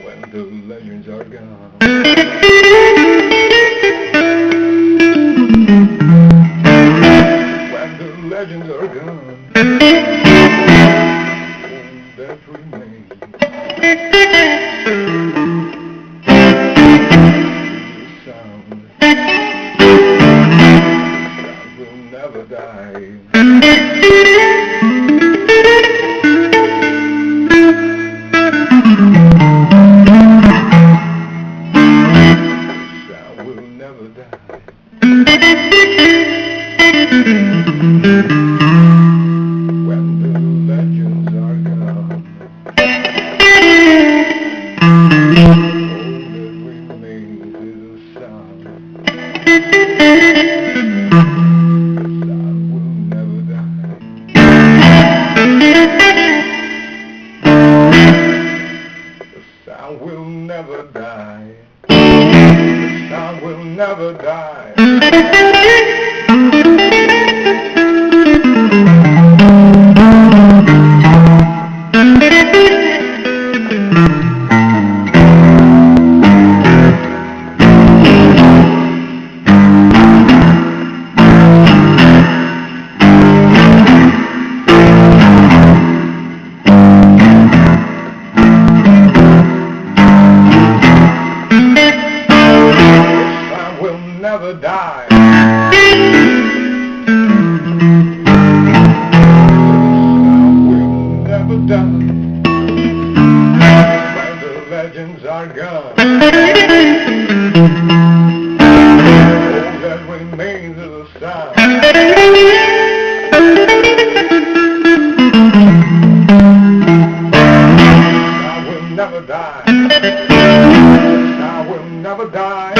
When the legends are gone, when the legends are gone, that remains the sound. Sound will never die. Will never die. When the legends are gone, all that remains is a sound. The sound will never die. The sound will never die. Sound will never die. Never die. Sound will never die. When the legends are gone, all that remains is a sound. Sound will never die. Sound will never die.